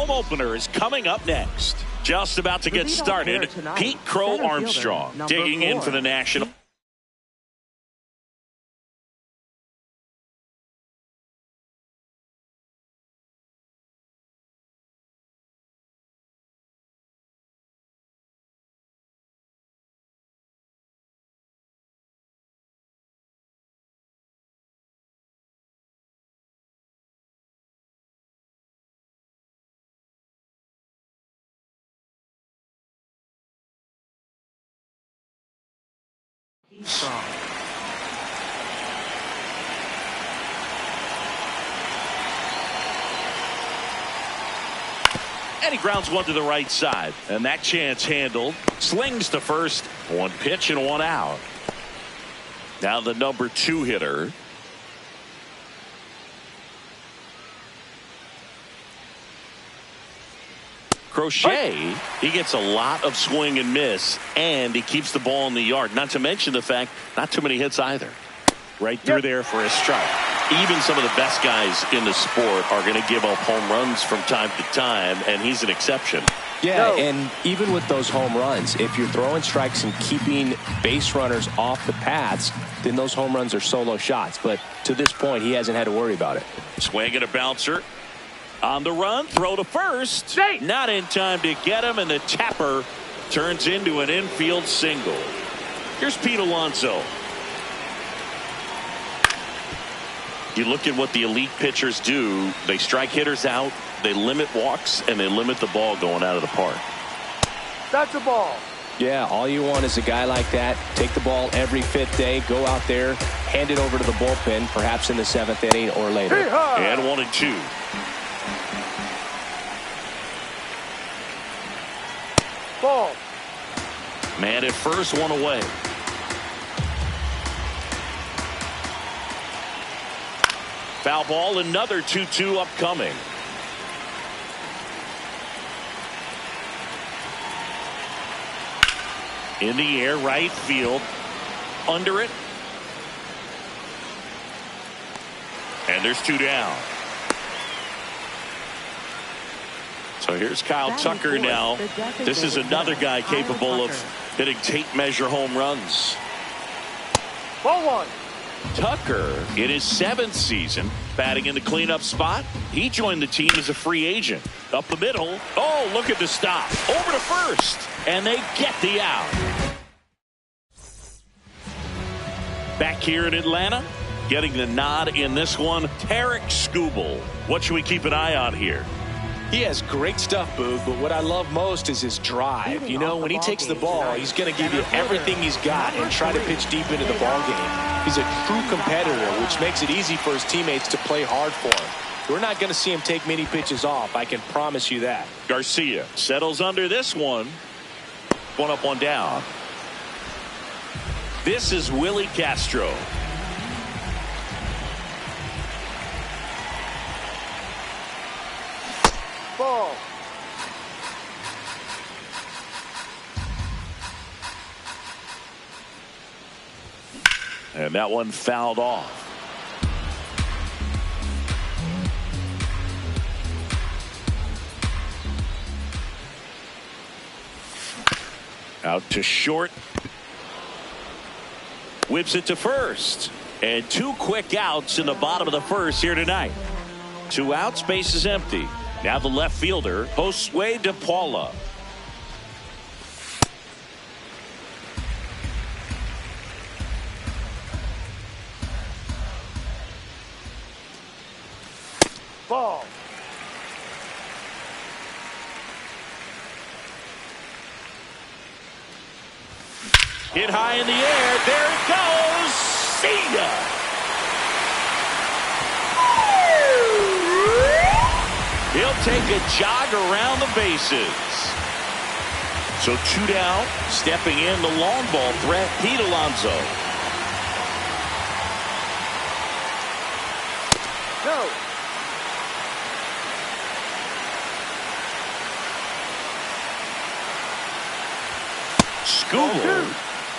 home opener is coming up next. Just about to get started, Pete Crow Armstrong digging in for the National. And he grounds one to the right side. And that chance handled. Slings to first. One pitch and one out. Now the number 2 hitter. Crochet, he gets a lot of swing and miss, and he keeps the ball in the yard. Not to mention the fact, not too many hits either. Right through there for a strike. Even some of the best guys in the sport are going to give up home runs from time to time, and he's an exception. Yeah, and even with those home runs, if you're throwing strikes and keeping base runners off the paths, then those home runs are solo shots. But to this point, he hasn't had to worry about it. Swing and a bouncer. On the run, throw to first. Not in time to get him, and the tapper turns into an infield single. Here's Pete Alonso. You look at what the elite pitchers do. They strike hitters out, they limit walks, and they limit the ball going out of the park. That's a ball. Yeah, all you want is a guy like that. Take the ball every 5th day, go out there, hand it over to the bullpen, perhaps in the 7th inning or later. And 1-2. Ball. Man at first, one away. Foul ball, another 2-2 upcoming. In the air, right field. Under it. And there's 2 down. So here's Kyle Tucker now. This is another guy capable of hitting tape measure home runs. Ball 1. Tucker, in his 7th season, batting in the cleanup spot. He joined the team as a free agent. Up the middle. Oh, look at the stop. Over to first. And they get the out. Back here in Atlanta, getting the nod in this one, Tarek Skubal. What should we keep an eye on here? He has great stuff, Boog, but what I love most is his drive. You know, when he takes the ball, he's going to give you everything he's got and try to pitch deep into the ball game. He's a true competitor, which makes it easy for his teammates to play hard for him. We're not going to see him take many pitches off. I can promise you that. Garcia settles under this one. One up, one down. This is Willie Castro. Ball. And that one fouled off. Out to short. Whips it to first. And 2 quick outs in the bottom of the first here tonight. 2 outs, base is empty. Now the left fielder, Josue De Paula. Ball. Hit high in the air. There it goes. See ya. He'll take a jog around the bases. So 2 down. Stepping in the long ball threat, Pete Alonso. No. Skubal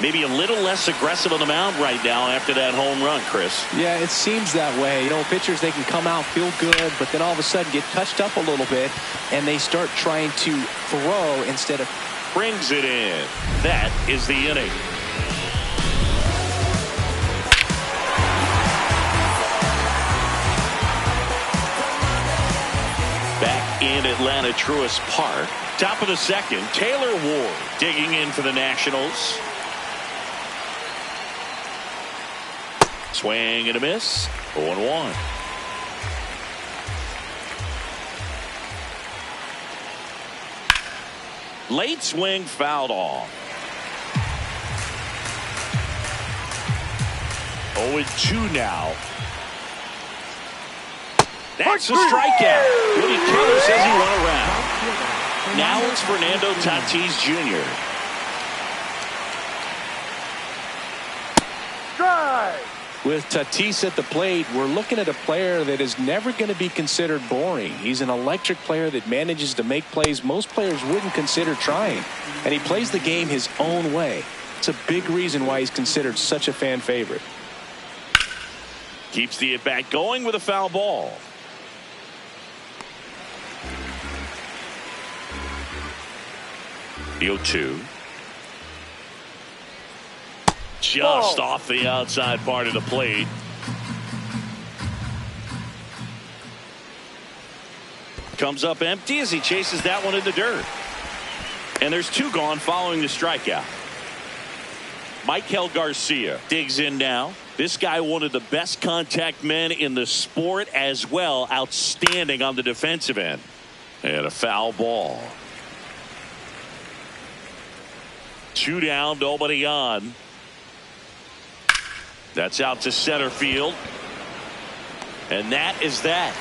Maybe a little less aggressive on the mound right now after that home run, Chris. Yeah, it seems that way. You know, pitchers, they can come out, feel good, but then all of a sudden get touched up a little bit, and they start trying to throw instead of... Brings it in. That is the inning. Back in Atlanta Truist Park. Top of the second, Taylor Ward digging in for the Nationals. Swing and a miss. 0-1. Late swing fouled off. 0-2 now. That's a strikeout. Woody Keller says he went around. Now it's Fernando Tatis Jr. Drive. With Tatis at the plate, we're looking at a player that is never going to be considered boring. He's an electric player that manages to make plays most players wouldn't consider trying. And he plays the game his own way. It's a big reason why he's considered such a fan favorite. Keeps the at-bat going with a foul ball. The 0-2. Just off the outside part of the plate. Comes up empty as he chases that one in the dirt. And there's two gone following the strikeout. Michael Garcia digs in now. This guy, one of the best contact men in the sport as well. Outstanding on the defensive end. And a foul ball. 2 down, nobody on. That's out to center field. And that is that.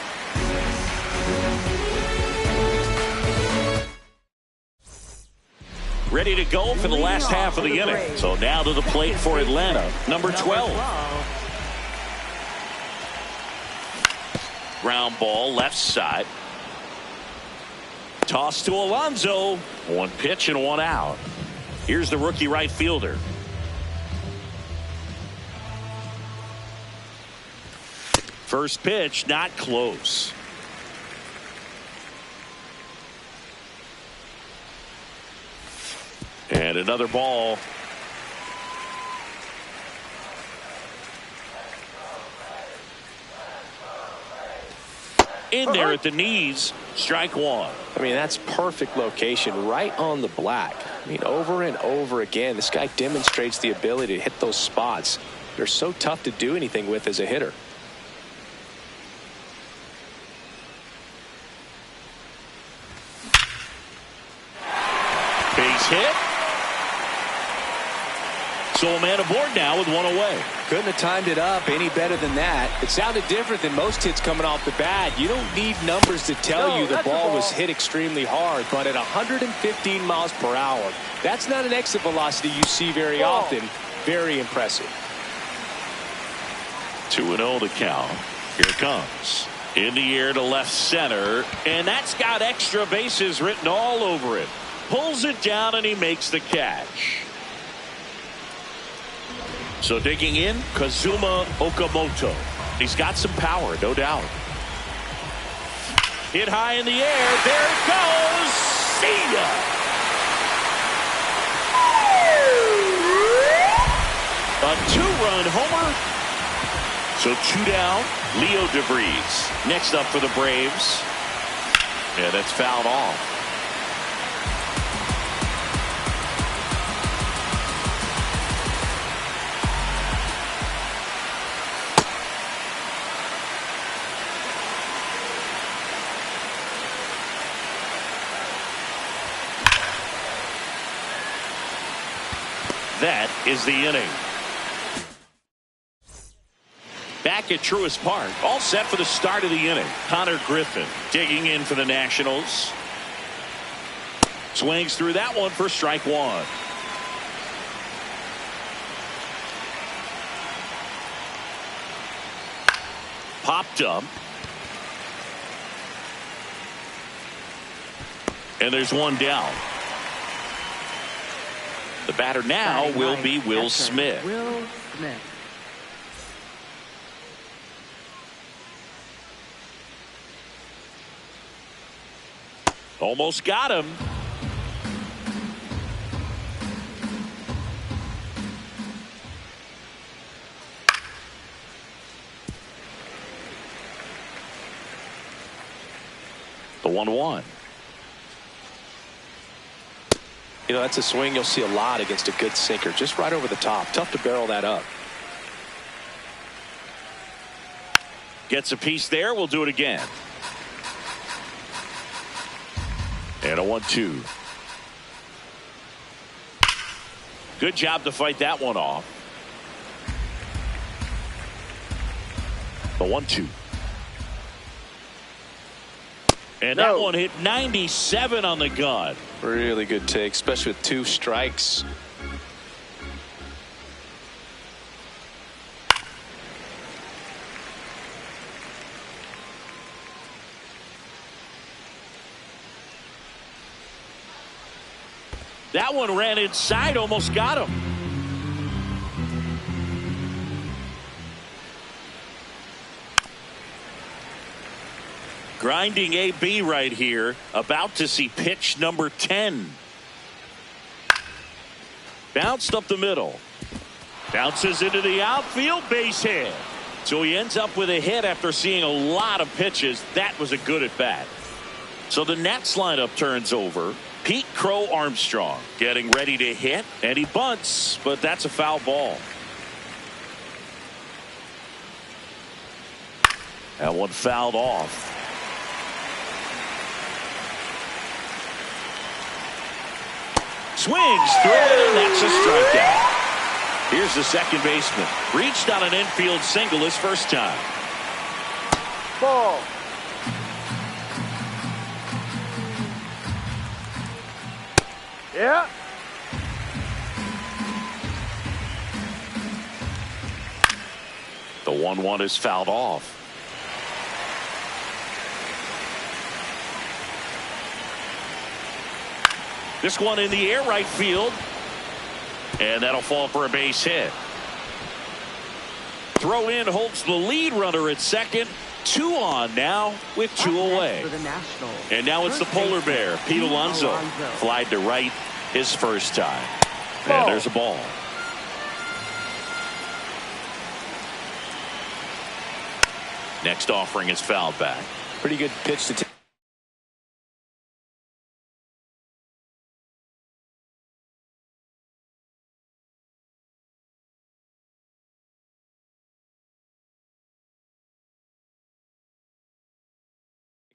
Ready to go for the last half of the inning. So now to the plate for Atlanta, number 12. Ground ball left side. Toss to Alonso. 1 pitch and 1 out. Here's the rookie right fielder. First pitch, not close. And another ball. In there at the knees. Strike 1. I mean, that's perfect location right on the black. I mean, over and over again, this guy demonstrates the ability to hit those spots. They're so tough to do anything with as a hitter. Base hit. So a man aboard now with 1 away. Couldn't have timed it up any better than that. It sounded different than most hits coming off the bat. You don't need numbers to tell you the ball was hit extremely hard, but at 115 miles per hour, that's not an exit velocity you see very often. Very impressive. 2-0 to count. Here it comes. In the air to left center, and that's got extra bases written all over it. Pulls it down and he makes the catch. So digging in, Kazuma Okamoto. He's got some power, no doubt. Hit high in the air. There it goes. See ya. A 2-run homer. So 2 down. Leo DeVries next up for the Braves. Yeah, that's fouled off. That is the inning. Back at Truist Park, all set for the start of the inning. Connor Griffin digging in for the Nationals. Swings through that one for strike 1. Popped up. And there's 1 down. The batter now will be Will Smith. Will Smith. Almost got him. The 1-1. You know, that's a swing you'll see a lot against a good sinker. Just right over the top. Tough to barrel that up. Gets a piece there. We'll do it again. And a 1-2. Good job to fight that one off. The 1-2. And that one hit 97 on the gun. Really good take, especially with 2 strikes. That one ran inside, almost got him. Grinding AB right here, about to see pitch number 10. Bounced up the middle. Bounces into the outfield, base hit. So he ends up with a hit after seeing a lot of pitches. That was a good at bat. So the Nats lineup turns over. Pete Crow Armstrong getting ready to hit, and he bunts, but that's a foul ball. That one fouled off. Swings through it, and that's a strikeout. Here's the second baseman. Reached on an infield single his first time. Ball. Yeah. The 1-1 is fouled off. This one in the air right field. And that'll fall for a base hit. Throw in holds the lead runner at second. 2 on now with 2 away. And now it's the polar bear, Pete Alonso. Flied to right his first time. And there's a ball. Next offering is fouled back. Pretty good pitch to take.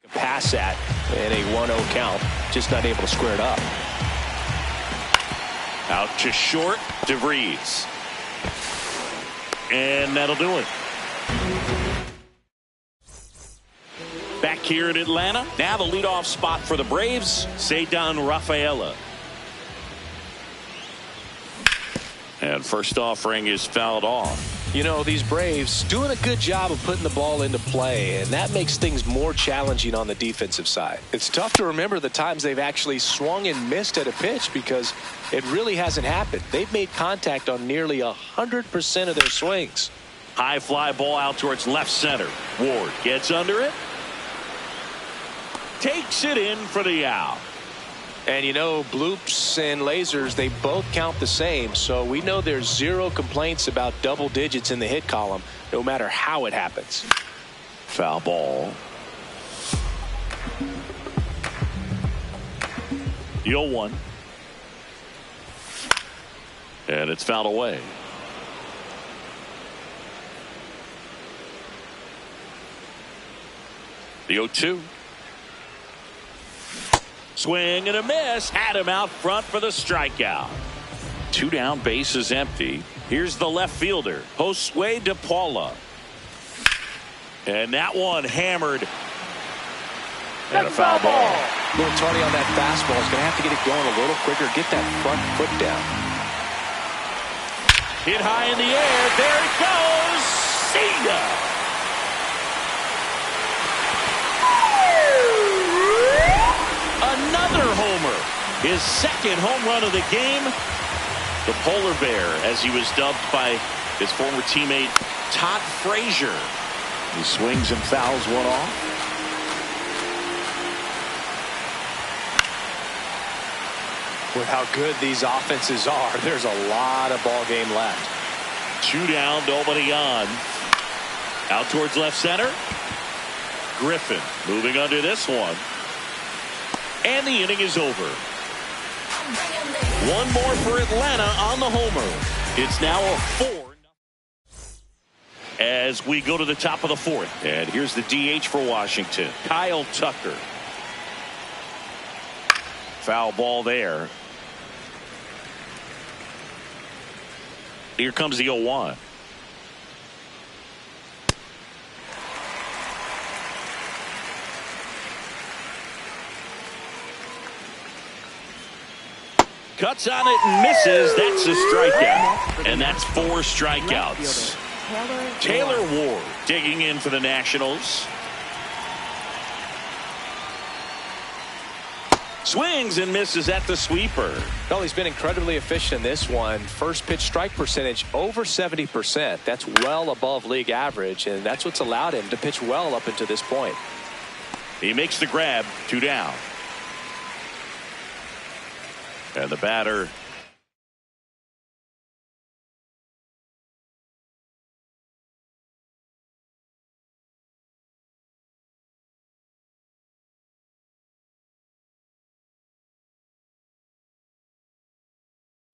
Pass at in a 1-0 count, just not able to square it up. Out to short, DeVries. And that'll do it. Back here in Atlanta, now the leadoff spot for the Braves, Ceddanne Rafaela. And first offering is fouled off. You know, these Braves doing a good job of putting the ball into play, and that makes things more challenging on the defensive side. It's tough to remember the times they've actually swung and missed at a pitch because it really hasn't happened. They've made contact on nearly 100% of their swings. High fly ball out towards left center. Ward gets under it. Takes it in for the out. And you know, bloops and lasers, they both count the same, so we know there's 0 complaints about double digits in the hit column, no matter how it happens. Foul ball. The 0-1. And it's fouled away. The 0-2. Swing and a miss. Had him out front for the strikeout. 2 down, bases empty. Here's the left fielder, Josue De Paula. And that one hammered. And a foul ball. A little tardy on that fastball. Is going to have to get it going a little quicker. Get that front foot down. Hit high in the air. There it goes. See ya. Another homer. His second home run of the game. The polar bear, as he was dubbed by his former teammate Todd Frazier. He swings and fouls one off. With how good these offenses are, there's a lot of ball game left. 2 down, nobody on. Out towards left center. Griffin moving under this one. And the inning is over. One more for Atlanta on the homer. It's now a 4. As we go to the top of the 4th. And here's the DH for Washington, Kyle Tucker. Foul ball there. Here comes the 0-1. Cuts on it and misses. That's a strikeout. And that's 4 strikeouts. Taylor Ward digging in for the Nationals. Swings and misses at the sweeper. Well, he's been incredibly efficient in this one. First pitch strike percentage over 70%. That's well above league average, and that's what's allowed him to pitch well up until this point. He makes the grab. 2 down. And the batter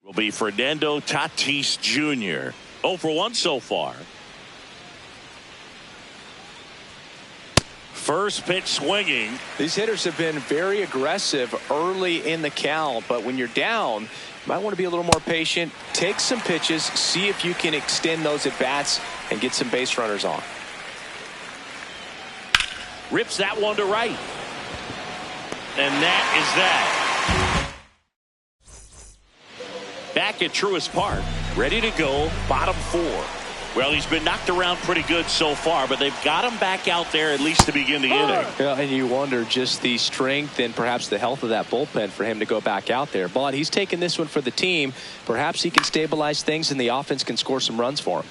will be Fernando Tatis Jr. 0 for 1 so far. First pitch swinging. These hitters have been very aggressive early in the count, but when you're down, you might want to be a little more patient. Take some pitches, see if you can extend those at bats and get some base runners on. Rips that one to right. And that is that. Back at Truist Park, ready to go, bottom 4. Well, he's been knocked around pretty good so far, but they've got him back out there at least to begin the inning. Yeah, and you wonder just the strength and perhaps the health of that bullpen for him to go back out there. But he's taking this one for the team. Perhaps he can stabilize things and the offense can score some runs for him.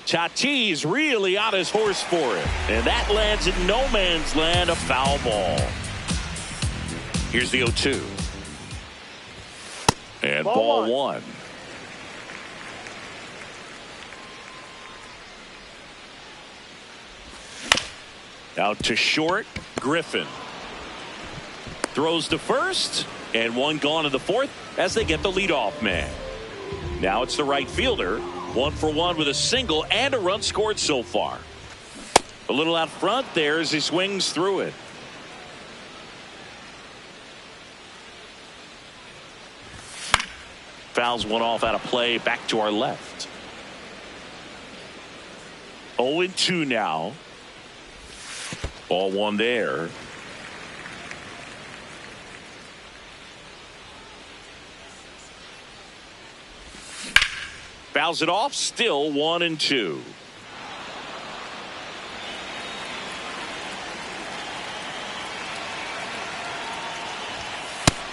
Tatis really on his horse for it. And that lands in no man's land, a foul ball. Here's the 0-2. And ball one. Out to short, Griffin. Throws to first, and one gone in the 4th as they get the leadoff man. Now it's the right fielder. 1 for 1 with a single and a run scored so far. A little out front there as he swings through it. Fouls one off out of play, back to our left. 0-2 now. Ball 1 there. Fouls it off, still 1-2.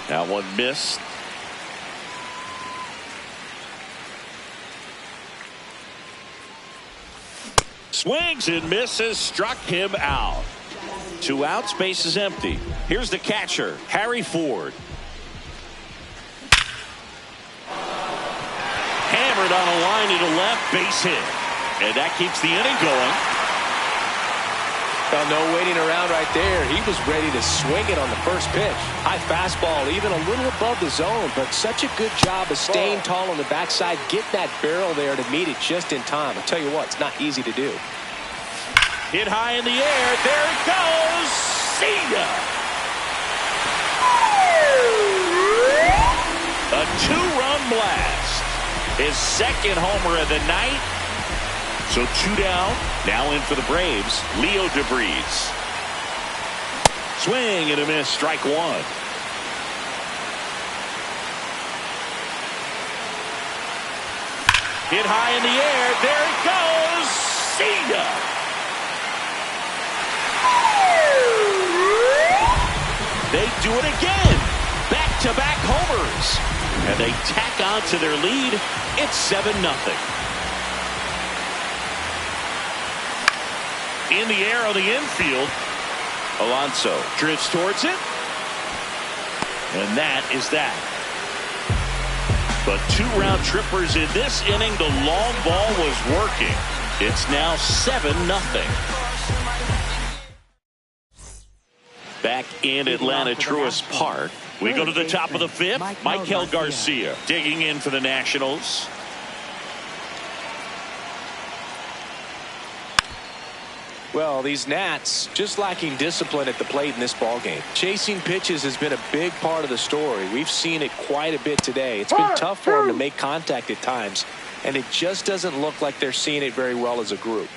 That one missed. Swings and misses, struck him out. 2 outs, base is empty. Here's the catcher, Harry Ford. Hammered on a line to the left, base hit. And that keeps the inning going. Well, no waiting around right there. He was ready to swing it on the first pitch. High fastball, even a little above the zone, but such a good job of staying tall on the backside, get that barrel there to meet it just in time. I'll tell you what, it's not easy to do. Hit high in the air. There it goes. See ya. A 2-run blast. His 2nd homer of the night. So 2 down. Now in for the Braves, Leo DeBreeze. Swing and a miss. Strike 1. Hit high in the air. There it goes. See ya. They do it again. Back-to-back homers. And they tack on to their lead. It's 7-0. In the air on the infield. Alonso drifts towards it. And that is that. But 2 round trippers in this inning. The long ball was working. It's now 7-0. Back in Atlanta Truist Park. We go to the top of the 5th. Michael Garcia digging in for the Nationals. Well, these Nats just lacking discipline at the plate in this ballgame. Chasing pitches has been a big part of the story. We've seen it quite a bit today. It's been tough for them to make contact at times, and it just doesn't look like they're seeing it very well as a group.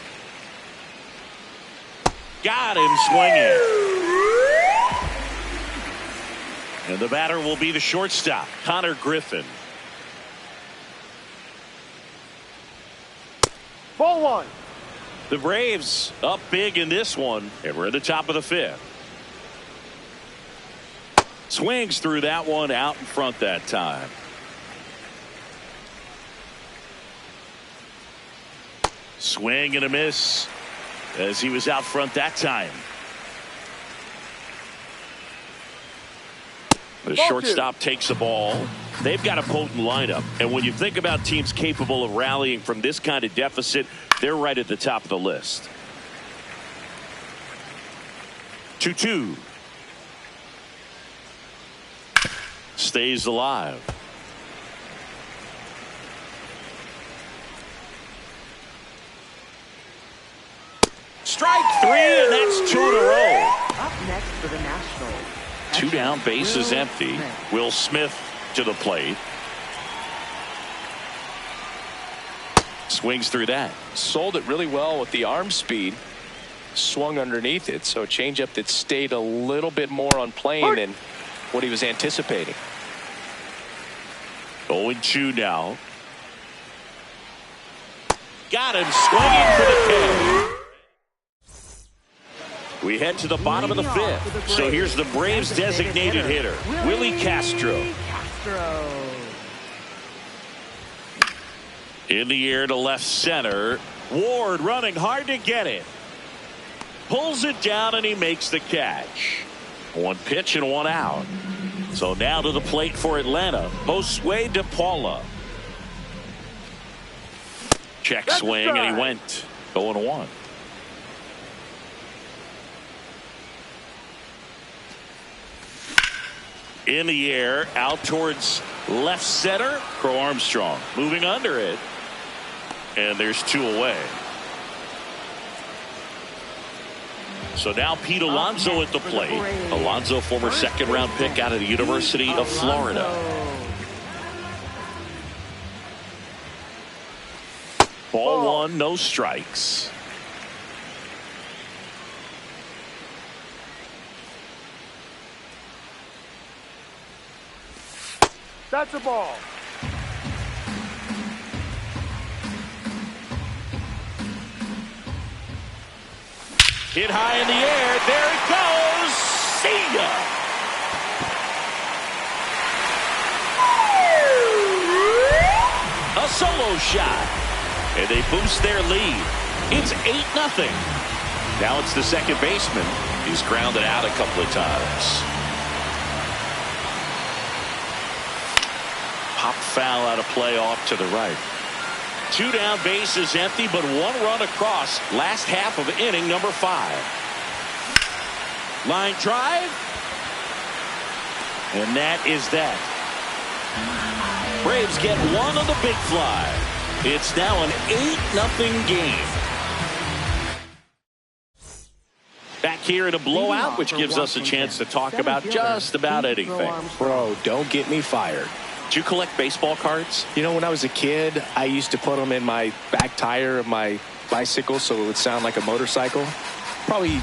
Got him swinging. And the batter will be the shortstop, Connor Griffin. Ball 1. The Braves up big in this one, and we're at the top of the 5th. Swings through that one, out in front that time. Swing and a miss as he was out front that time. The shortstop takes the ball. They've got a potent lineup. And when you think about teams capable of rallying from this kind of deficit, they're right at the top of the list. 2-2. Stays alive. Strike 3, and that's 2 in a row. Up next for the Nationals. 2 down, bases empty. Will Smith to the plate. Swings through that. Sold it really well with the arm speed. Swung underneath it, so a changeup that stayed a little bit more on plane than what he was anticipating. 0-2 now. Got him swinging for the K. We head to the bottom of the 5th. So here's the Braves designated hitter, Willie Castro. In the air to left center. Ward running hard to get it. Pulls it down and he makes the catch. 1 pitch and 1 out. So now to the plate for Atlanta, Josue De Paula. Check swing and he went 0-1. In the air, out towards left center. Crow Armstrong moving under it. And there's 2 away. So now Pete Alonso at the plate. Alonso, former 2nd round pick out of the University of Florida. Ball 1, no strikes. That's a ball. Hit high in the air. There it goes. See ya. A solo shot. And they boost their lead. It's 8-0. Now it's the second baseman. He's grounded out a couple of times. Pop foul out of play off to the right. 2 down, bases empty, but 1 run across. Last half of inning number 5. Line drive. And that is that. Braves get 1 on the big fly. It's now an 8-0 game. Back here in a blowout, which gives us a chance to talk about just about anything. Bro, don't get me fired. Do you collect baseball cards? You know, when I was a kid, I used to put them in my back tire of my bicycle so it would sound like a motorcycle. Probably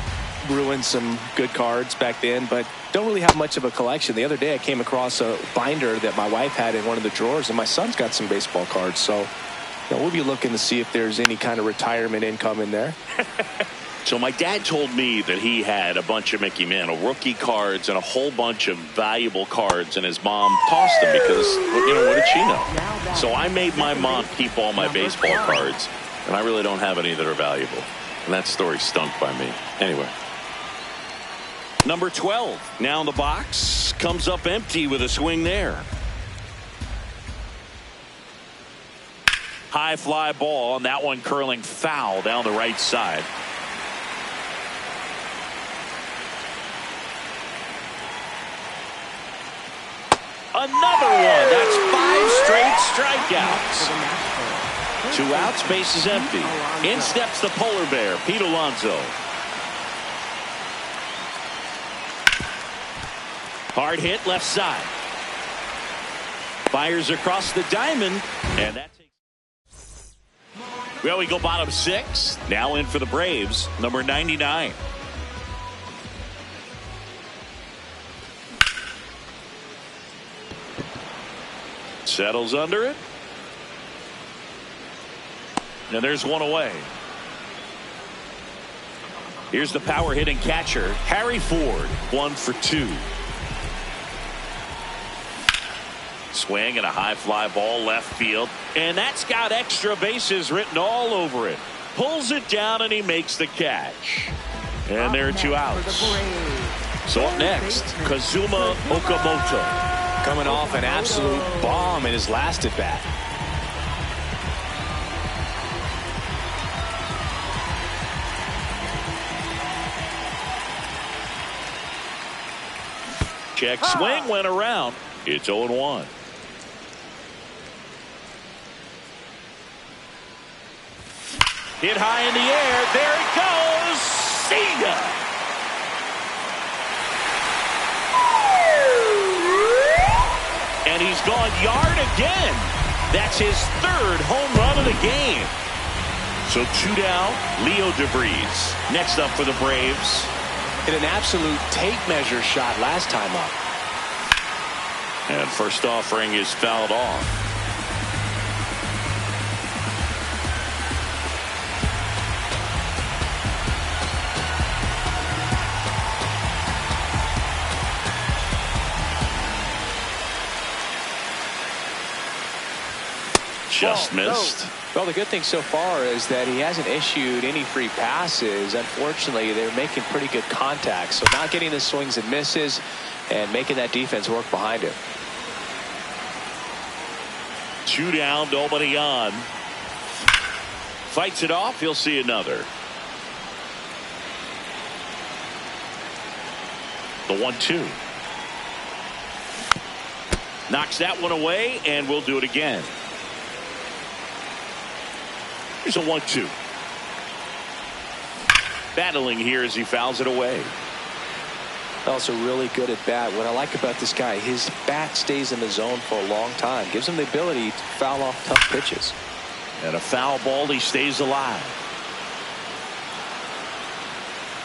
ruined some good cards back then, but don't really have much of a collection. The other day I came across a binder that my wife had in one of the drawers, and my son's got some baseball cards. So we'll be looking to see if there's any kind of retirement income in there. So my dad told me that he had a bunch of Mickey Mantle rookie cards and a whole bunch of valuable cards, and his mom tossed them because, you know, what did she know? So I made my mom keep all my baseball cards, and I really don't have any that are valuable. And that story stunk by me. Anyway. Number 12 now in the box, comes up empty with a swing there. High fly ball, and that one curling foul down the right side. Another one. That's 5 straight strikeouts. 2 outs, base is empty. In steps the polar bear, Pete Alonso. Hard hit left side. Fires across the diamond, and that takes. Well, we go bottom 6. Now in for the Braves, number 99. Settles under it. And there's one away. Here's the power hitting catcher, Harry Ford, 1 for 2. Swing and a high fly ball left field. And that's got extra bases written all over it. Pulls it down and he makes the catch. And there are 2 outs. So up next, Kazuma Okamoto. Coming off an absolute bomb in his last at bat. Check swing went around. It's 0-1. Hit high in the air. There it goes. See ya. And he's gone yard again. That's his 3rd home run of the game. So 2 down, Leo DeVries. Next up for the Braves. Hit an absolute tape measure shot last time up. And first offering is fouled off. Just missed. Well, the good thing so far is that he hasn't issued any free passes. Unfortunately, they're making pretty good contact. So not getting the swings and misses and making that defense work behind him. 2 down, nobody on. Fights it off. He'll see another. The 1-2. Knocks that one away, and we'll do it again. Here's a 1-2. Battling here as he fouls it away. Also really good at bat. What I like about this guy, his bat stays in the zone for a long time. Gives him the ability to foul off tough pitches. And a foul ball, he stays alive.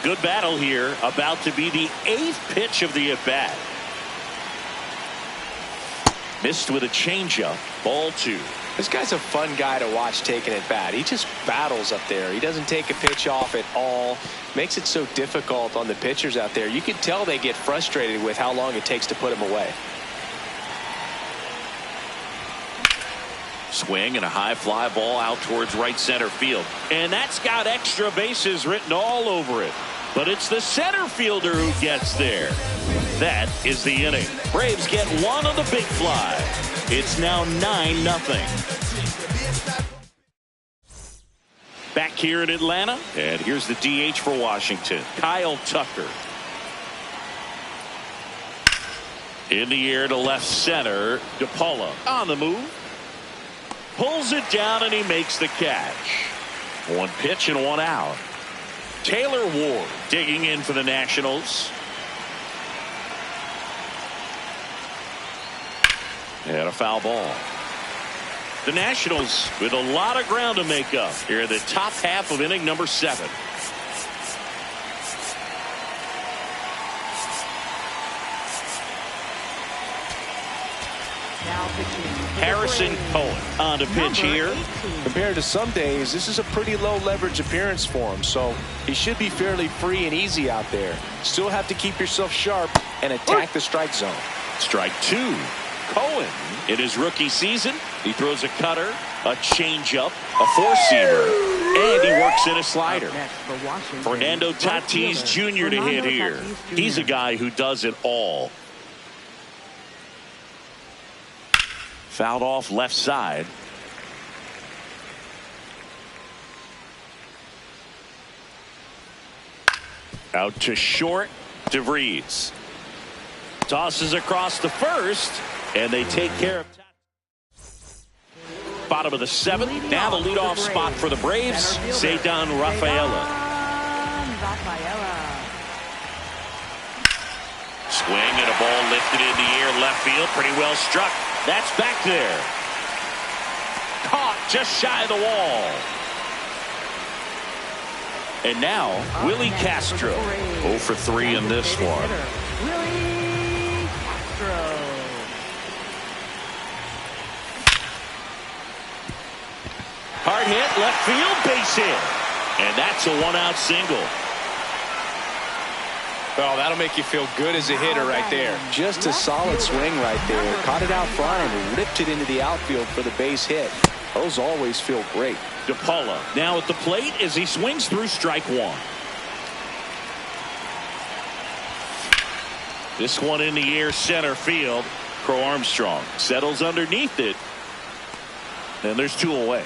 Good battle here. About to be the 8th pitch of the at-bat. Missed with a changeup. Ball 2. This guy's a fun guy to watch taking at bat. He just battles up there. He doesn't take a pitch off at all. Makes it so difficult on the pitchers out there. You can tell they get frustrated with how long it takes to put him away. Swing and a high fly ball out towards right center field. And that's got extra bases written all over it. But it's the center fielder who gets there. That is the inning. Braves get one on the big fly. It's now 9-0. Back here in Atlanta, and here's the DH for Washington, Kyle Tucker. In the air to left center, DePaula on the move. Pulls it down and he makes the catch. 1 pitch and 1 out. Taylor Ward digging in for the Nationals. And a foul ball. The Nationals with a lot of ground to make up here in the top half of inning number 7. Harrison Cohen on to pitch here. Compared to some days, this is a pretty low leverage appearance for him, so he should be fairly free and easy out there. Still have to keep yourself sharp and attack the strike zone. Strike two. Cohen in his rookie season, he throws a cutter, a changeup, a four-seamer, and he works in a slider. Fernando Tatis Jr. to hit here. He's a guy who does it all. Fouled off left side. Out to short. DeVries tosses across the first, and they take care of bottom of the seventh. Now the leadoff spot for the Braves, Ceddanne Rafaela. Swing and a ball lifted in the air, left field, pretty well struck. That's back there. Caught just shy of the wall. And now Willie Castro, 0 for 3 in this one. Willie Castro. Hard hit, left field, base hit. And that's a one-out single. Well, that'll make you feel good as a hitter right there. Just a solid swing right there. Caught it out front and ripped it into the outfield for the base hit. Those always feel great. DePaula now at the plate as he swings through strike one. This one in the air, center field. Crow Armstrong settles underneath it. And there's two away.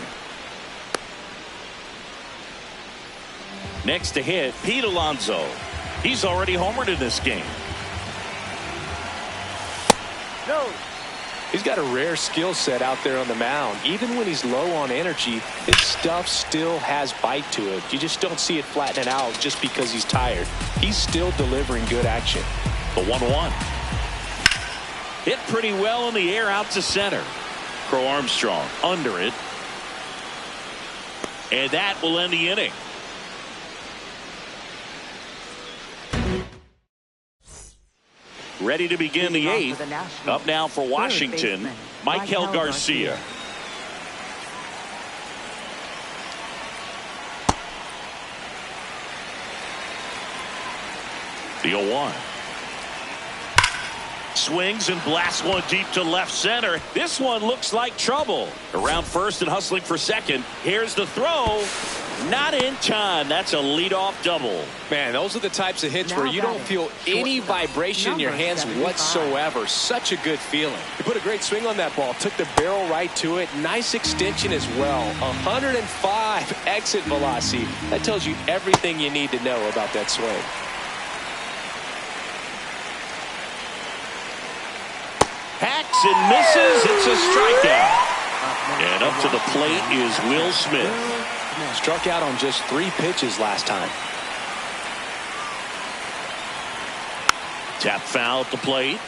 Next to hit, Pete Alonso. He's already homered in this game. No. He's got a rare skill set out there on the mound. Even when he's low on energy, his stuff still has bite to it. You just don't see it flattening out just because he's tired. He's still delivering good action. The 1-1. Hit pretty well in the air out to center. Crow Armstrong under it. And that will end the inning. Ready to begin the eighth. Up now for Washington, Michael Garcia. The 0-1. Swings and blasts one deep to left center. This one looks like trouble. Around first and hustling for second. Here's the throw. Not in time. That's a leadoff double. Man, those are the types of hits where you don't feel any vibration in your hands whatsoever. Such a good feeling. He put a great swing on that ball. Took the barrel right to it. Nice extension as well. 105 exit velocity. That tells you everything you need to know about that swing. Hacks and misses. It's a strikeout. And up to the plate is Will Smith. Struck out on just 3 pitches last time. Tap foul at the plate.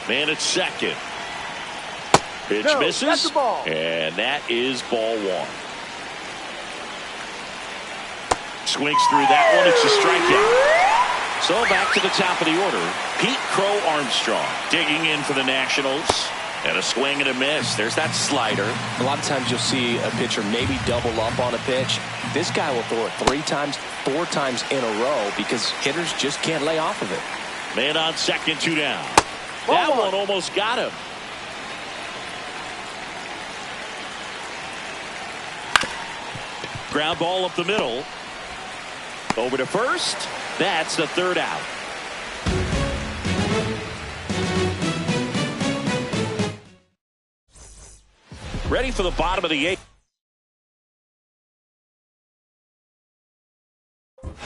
Man at second. Pitch misses. That's the ball. And that is ball one. Swings through that one. It's a strikeout. So back to the top of the order. Pete Crow Armstrong digging in for the Nationals. And a swing and a miss. There's that slider. A lot of times you'll see a pitcher maybe double up on a pitch. This guy will throw it 3 times, 4 times in a row because hitters just can't lay off of it. Man on second, 2 down. That one almost got him. Ground ball up the middle. Over to first. That's the 3rd out. Ready for the bottom of the 8th.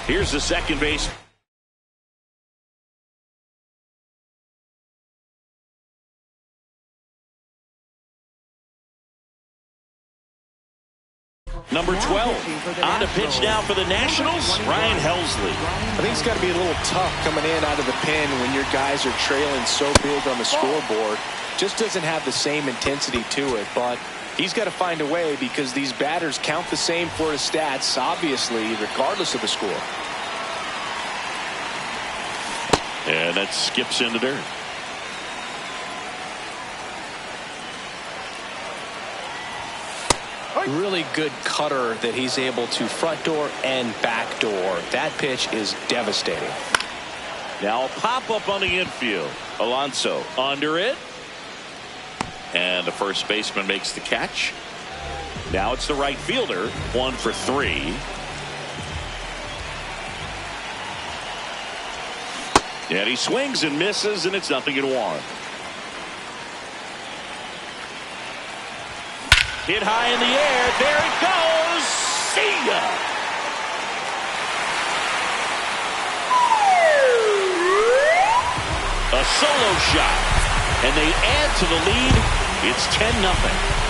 Here's the second base. Number 12 on to pitch now for the Nationals, Ryan Helsley. I think it's got to be a little tough coming in out of the pen when your guys are trailing so big on the scoreboard. Just doesn't have the same intensity to it, but He's got to find a way because these batters count the same for his stats, obviously, regardless of the score. And that skips into dirt. Really good cutter that he's able to front door and back door. That pitch is devastating. Now a pop-up on the infield. Alonso under it. And the first baseman makes the catch. Now it's the right fielder. 1 for 3. And he swings and misses, and it's 0-1. Hit high in the air. There it goes. See ya. A solo shot. And they add to the lead. It's 10-0.